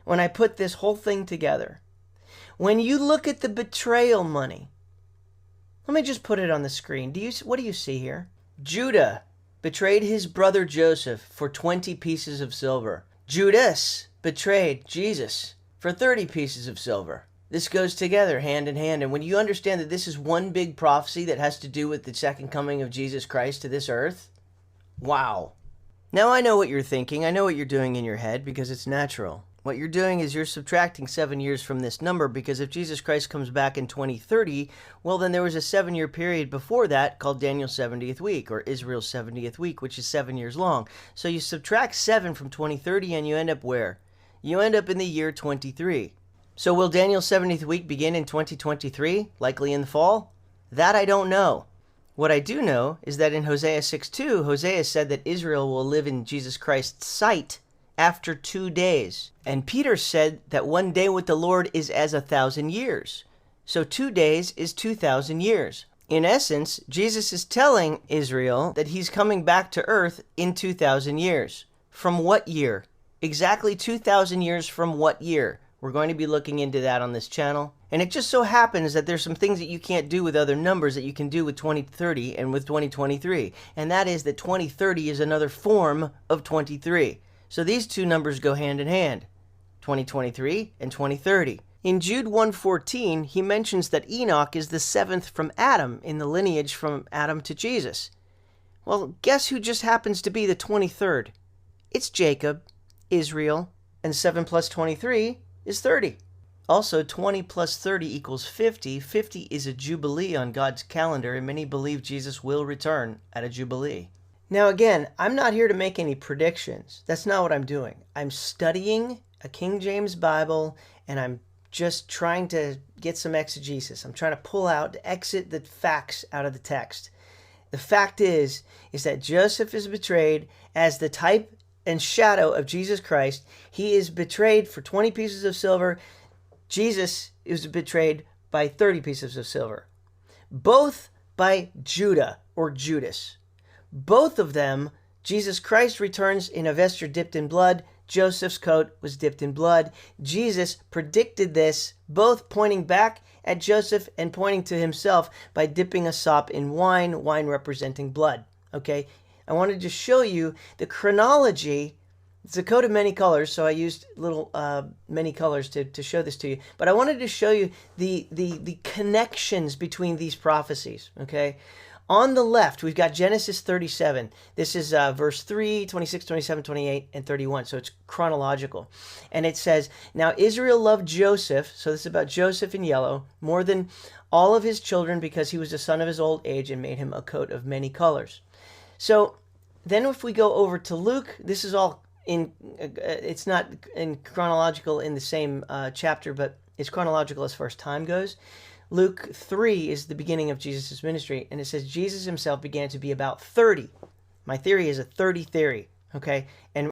when I put this whole thing together. When you look at the betrayal money, let me just put it on the screen. What do you see here? Judah betrayed his brother Joseph for 20 pieces of silver. Judas betrayed Jesus for 30 pieces of silver. This goes together hand in hand. And when you understand that this is one big prophecy that has to do with the second coming of Jesus Christ to this earth, wow. Now I know what you're thinking. I know what you're doing in your head because it's natural. What you're doing is you're subtracting 7 years from this number, because if Jesus Christ comes back in 2030, well, then there was a 7-year period before that called Daniel's 70th week, or Israel's 70th week, which is 7 years long. So you subtract 7 from 2030 and you end up where? You end up in the year 23. So will Daniel's 70th week begin in 2023, likely in the fall? That I don't know. What I do know is that in Hosea 6:2, Hosea said that Israel will live in Jesus Christ's sight after 2 days. And Peter said that 1 day with the Lord is as 1,000 years. So 2 days is 2,000 years. In essence, Jesus is telling Israel that he's coming back to earth in 2,000 years. From what year? Exactly 2,000 years from what year? We're going to be looking into that on this channel. And it just so happens that there's some things that you can't do with other numbers that you can do with 2030 and with 2023. And that is that 2030 is another form of 23. So these two numbers go hand in hand, 2023 and 2030. In Jude 1:14, he mentions that Enoch is the 7th from Adam in the lineage from Adam to Jesus. Well, guess who just happens to be the 23rd? It's Jacob, Israel, and 7 plus 23 is 30. Also, 20 plus 30 equals 50. 50 is a jubilee on God's calendar, and many believe Jesus will return at a jubilee. Now again, I'm not here to make any predictions. That's not what I'm doing. I'm studying a King James Bible, and I'm just trying to get some exegesis. I'm trying to pull out, to exit the facts out of the text. The fact is that Joseph is betrayed as the type and shadow of Jesus Christ. He is betrayed for 20 pieces of silver. Jesus is betrayed by 30 pieces of silver. Both by Judah or Judas. Both of them, Jesus Christ returns in a vesture dipped in blood. Joseph's coat was dipped in blood. Jesus predicted this, both pointing back at Joseph and pointing to himself by dipping a sop in wine, wine representing blood. Okay, I wanted to show you the chronology. It's a coat of many colors, so I used little many colors to show this to you. But I wanted to show you the connections between these prophecies, okay? On the left, we've got Genesis 37. This is verse 3, 26, 27, 28, and 31. So it's chronological. And it says, now Israel loved Joseph, so this is about Joseph in yellow, more than all of his children because he was the son of his old age, and made him a coat of many colors. So then if we go over to Luke, this is all it's not in chronological in the same chapter, but it's chronological as far as time goes. Luke 3 is the beginning of Jesus' ministry, and it says Jesus himself began to be about 30. My theory is a 30 theory, okay? And